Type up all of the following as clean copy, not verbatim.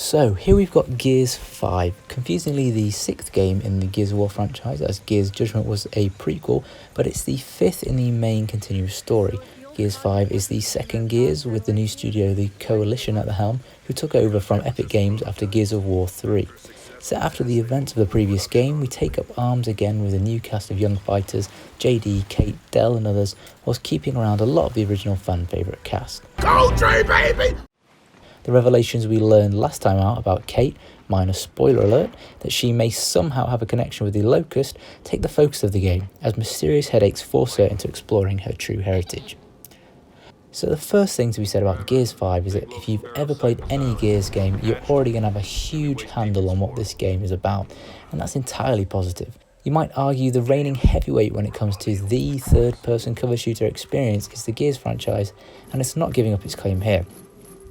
So here we've got Gears 5, confusingly the 6th game in the Gears of War franchise, as Gears Judgment was a prequel, but it's the 5th in the main continuous story. Gears 5 is the second Gears, with the new studio, the Coalition, at the helm, who took over from Epic Games after Gears of War 3. So after the events of the previous game, we take up arms again with a new cast of young fighters, JD, Kate, Dell and others, whilst keeping around a lot of the original fan favourite cast. Gold Tree, baby! The revelations we learned last time out about Kate, minor spoiler alert, that she may somehow have a connection with the Locust, take the focus of the game, as mysterious headaches force her into exploring her true heritage. So the first thing to be said about Gears 5 is that if you've ever played any Gears game, you're already going to have a huge handle on what this game is about, and that's entirely positive. You might argue the reigning heavyweight when it comes to the third-person cover shooter experience is the Gears franchise, and it's not giving up its claim here.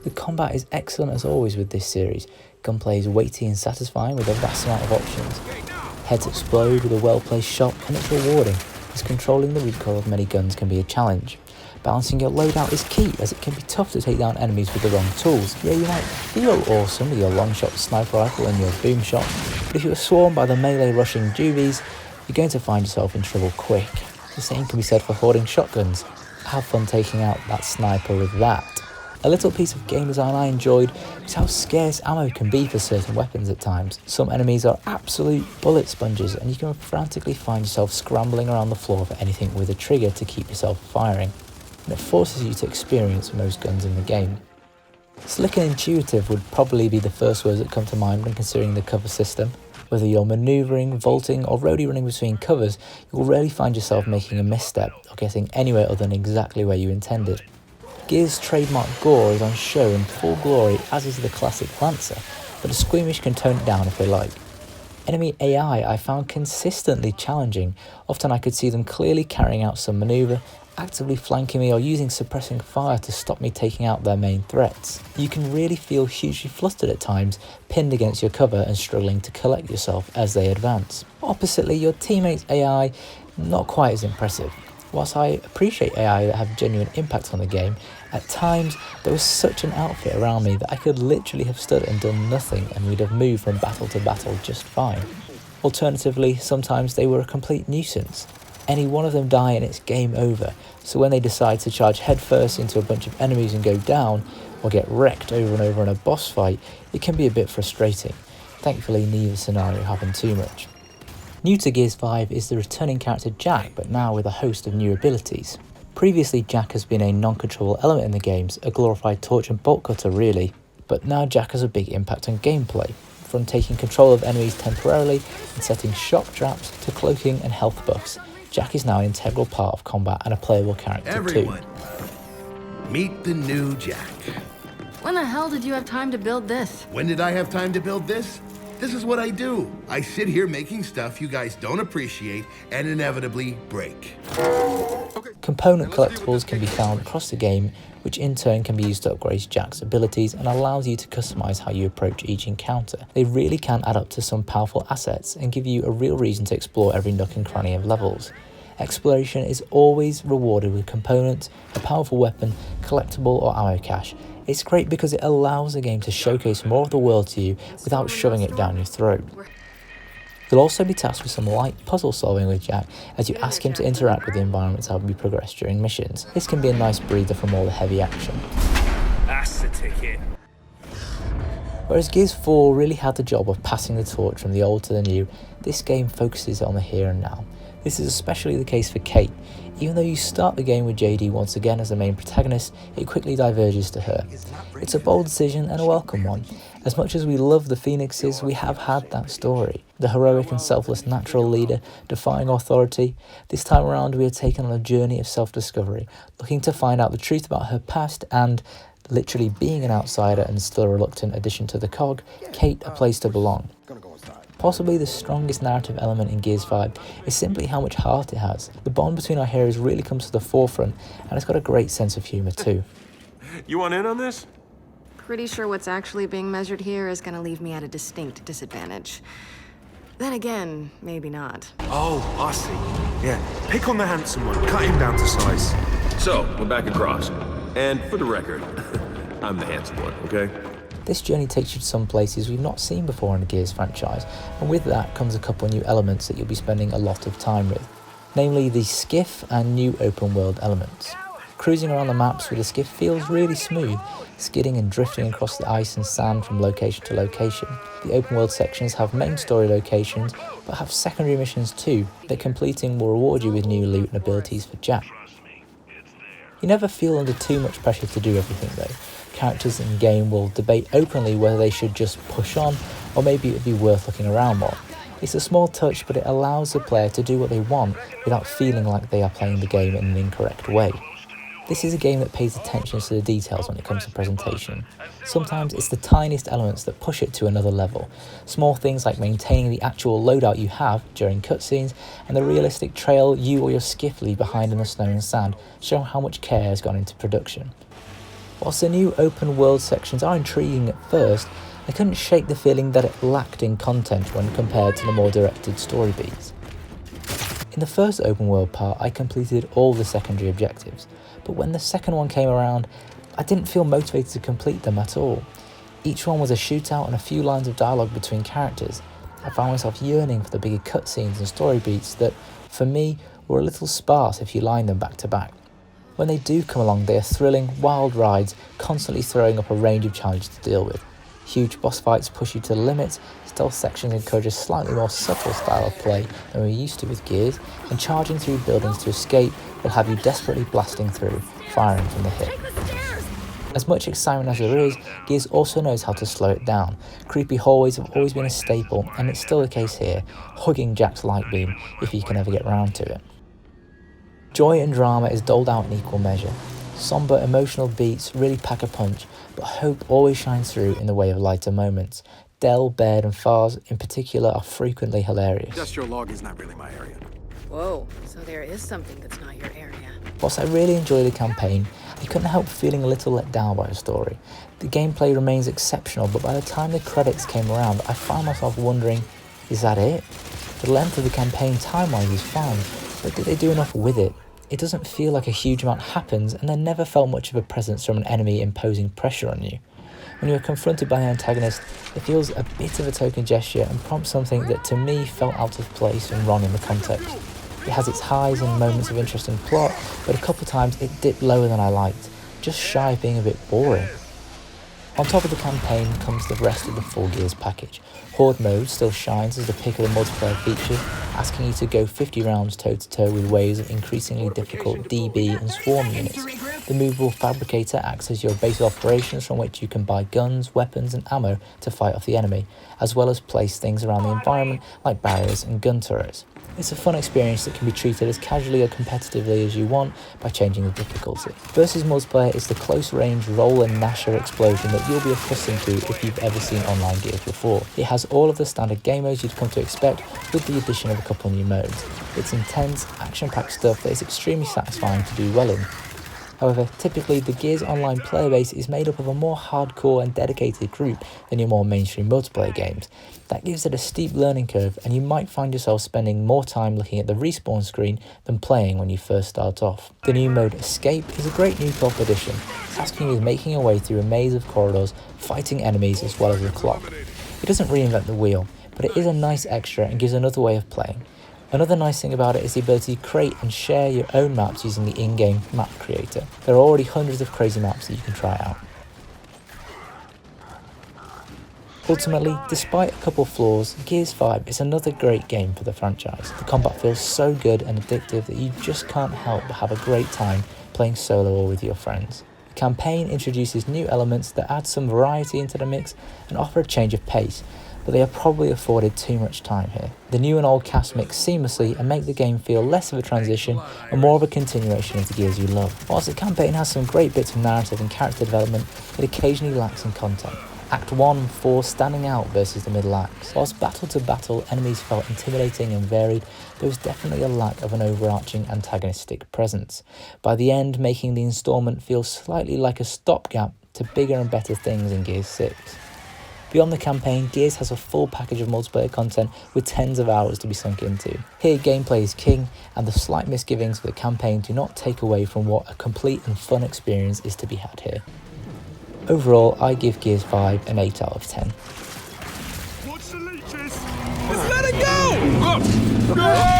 The combat is excellent as always with this series. Gunplay is weighty and satisfying with a vast amount of options. Heads explode with a well-placed shot, and it's rewarding, as controlling the recoil of many guns can be a challenge. Balancing your loadout is key, as it can be tough to take down enemies with the wrong tools. Yeah, you might feel awesome with your long-shot sniper rifle and your boom shot, but if you are swarmed by the melee rushing juvies, you're going to find yourself in trouble quick. The same can be said for hoarding shotguns. Have fun taking out that sniper with that. A little piece of game design I enjoyed was how scarce ammo can be for certain weapons at times. Some enemies are absolute bullet sponges, and you can frantically find yourself scrambling around the floor for anything with a trigger to keep yourself firing, and it forces you to experience most guns in the game. Slick and intuitive would probably be the first words that come to mind when considering the cover system. Whether you're manoeuvring, vaulting or roadie running between covers, you will rarely find yourself making a misstep or getting anywhere other than exactly where you intended. Gears' trademark gore is on show in full glory, as is the classic Lancer, but the squeamish can tone it down if they like. Enemy AI I found consistently challenging. Often I could see them clearly carrying out some manoeuvre, actively flanking me or using suppressing fire to stop me taking out their main threats. You can really feel hugely flustered at times, pinned against your cover and struggling to collect yourself as they advance. Oppositely, your teammates' AI, not quite as impressive. Whilst I appreciate AI that have genuine impact on the game, at times there was such an outfit around me that I could literally have stood and done nothing and we'd have moved from battle to battle just fine. Alternatively, sometimes they were a complete nuisance. Any one of them die and it's game over, so when they decide to charge headfirst into a bunch of enemies and go down, or get wrecked over and over in a boss fight, it can be a bit frustrating. Thankfully, neither scenario happened too much. New to Gears 5 is the returning character Jack, but now with a host of new abilities. Previously, Jack has been a non-controllable element in the games, a glorified torch and bolt cutter really, but now Jack has a big impact on gameplay, from taking control of enemies temporarily and setting shock traps to cloaking and health buffs. Jack is now an integral part of combat and a playable character Everyone, too. meet the new Jack. When the hell did you have time to build this? When did I have time to build this? This is what I do. I sit here making stuff you guys don't appreciate and inevitably break. Component collectibles can be found across the game, which in turn can be used to upgrade Jack's abilities and allows you to customize how you approach each encounter. They really can add up to some powerful assets and give you a real reason to explore every nook and cranny of levels. Exploration is always rewarded with components, a powerful weapon, collectible or ammo cache. It's great because it allows the game to showcase more of the world to you without shoving it down your throat. You'll also be tasked with some light puzzle solving with Jack as you ask him to interact with the environments as we progress during missions. This can be a nice breather from all the heavy action. That's the ticket. Whereas Gears 4 really had the job of passing the torch from the old to the new, this game focuses on the here and now. This is especially the case for Kate. Even though you start the game with JD once again as the main protagonist, it quickly diverges to her. It's a bold decision and a welcome one. As much as we love the Phoenixes, we have had that story. The heroic and selfless natural leader, defying authority. This time around we are taken on a journey of self-discovery, looking to find out the truth about her past and, literally being an outsider and still a reluctant addition to the cog, Kate a place to belong. Possibly the strongest narrative element in Gears 5 is simply how much heart it has. The bond between our heroes really comes to the forefront, and it's got a great sense of humour too. You want in on this? Pretty sure what's actually being measured here is gonna leave me at a distinct disadvantage. Then again, maybe not. Oh, I see. Yeah, pick on the handsome one, cut him down to size. So, we're back across. And for the record, I'm the handsome one, okay? This journey takes you to some places we've not seen before in the Gears franchise, and with that comes a couple new elements that you'll be spending a lot of time with, namely the skiff and new open world elements. Cruising around the maps with a skiff feels really smooth, skidding and drifting across the ice and sand from location to location. The open world sections have main story locations, but have secondary missions too, that completing will reward you with new loot and abilities for Jack. You never feel under too much pressure to do everything though. Characters in game will debate openly whether they should just push on, or maybe it would be worth looking around more. It's a small touch, but it allows the player to do what they want without feeling like they are playing the game in an incorrect way. This is a game that pays attention to the details when it comes to presentation. Sometimes it's the tiniest elements that push it to another level. Small things like maintaining the actual loadout you have during cutscenes, and the realistic trail you or your skiff leave behind in the snow and sand show how much care has gone into production. Whilst the new open world sections are intriguing at first, I couldn't shake the feeling that it lacked in content when compared to the more directed story beats. In the first open world part, I completed all the secondary objectives, but when the second one came around, I didn't feel motivated to complete them at all. Each one was a shootout and a few lines of dialogue between characters. I found myself yearning for the bigger cutscenes and story beats that, for me, were a little sparse if you line them back to back. When they do come along, they are thrilling, wild rides, constantly throwing up a range of challenges to deal with. Huge boss fights push you to the limits, stealth sections encourage a slightly more subtle style of play than we're used to with Gears, and charging through buildings to escape will have you desperately blasting through, firing from the hip. As much excitement as there is, Gears also knows how to slow it down. Creepy hallways have always been a staple, and it's still the case here, hugging Jack's light beam if you can ever get round to it. Joy and drama is doled out in equal measure. Somber, emotional beats really pack a punch, but hope always shines through in the way of lighter moments. Dell, Baird and Fars in particular are frequently hilarious. Industrial logging's not really my area. Whoa, so there is something that's not your area. Whilst I really enjoy the campaign, I couldn't help feeling a little let down by the story. The gameplay remains exceptional, but by the time the credits came around, I found myself wondering, is that it? The length of the campaign time-wise is fine, but did they do enough with it? It doesn't feel like a huge amount happens, and there never felt much of a presence from an enemy imposing pressure on you. When you are confronted by an antagonist, it feels a bit of a token gesture and prompts something that to me felt out of place and wrong in the context. It has its highs and moments of interesting plot, but a couple times it dipped lower than I liked, just shy of being a bit boring. On top of the campaign comes the rest of the full Gears package. Horde mode still shines as the pick of the multiplayer feature, asking you to go 50 rounds toe-to-toe with waves of increasingly difficult DB and swarm units. The movable fabricator acts as your base of operations from which you can buy guns, weapons and ammo to fight off the enemy, as well as place things around the environment like barriers and gun turrets. It's a fun experience that can be treated as casually or competitively as you want by changing the difficulty. Versus multiplayer is the close-range roll and gnasher explosion that you'll be accustomed to if you've ever seen online Gears before. It has all of the standard game modes you'd come to expect with the addition of a couple of new modes. It's intense, action-packed stuff that is extremely satisfying to do well in. However, typically the Gears Online player base is made up of a more hardcore and dedicated group than your more mainstream multiplayer games. That gives it a steep learning curve, and you might find yourself spending more time looking at the respawn screen than playing when you first start off. The new mode Escape is a great new co-op addition, tasking you with making your way through a maze of corridors, fighting enemies as well as the clock. It doesn't reinvent the wheel, but it is a nice extra and gives another way of playing. Another nice thing about it is the ability to create and share your own maps using the in-game map creator. There are already hundreds of crazy maps that you can try out. Ultimately, despite a couple flaws, Gears 5 is another great game for the franchise. The combat feels so good and addictive that you just can't help but have a great time playing solo or with your friends. The campaign introduces new elements that add some variety into the mix and offer a change of pace, but they are probably afforded too much time here. The new and old cast mix seamlessly and make the game feel less of a transition and more of a continuation of the Gears you love. Whilst the campaign has some great bits of narrative and character development, it occasionally lacks in content. Act 1 and 4 standing out versus the middle acts. Whilst battle to battle enemies felt intimidating and varied, there was definitely a lack of an overarching antagonistic presence. By the end, making the installment feel slightly like a stopgap to bigger and better things in Gears 6. Beyond the campaign, Gears has a full package of multiplayer content with tens of hours to be sunk into. Here, gameplay is king, and the slight misgivings of the campaign do not take away from what a complete and fun experience is to be had here. Overall, I give Gears 5 an 8 out of 10. Watch the leeches! Just let it go!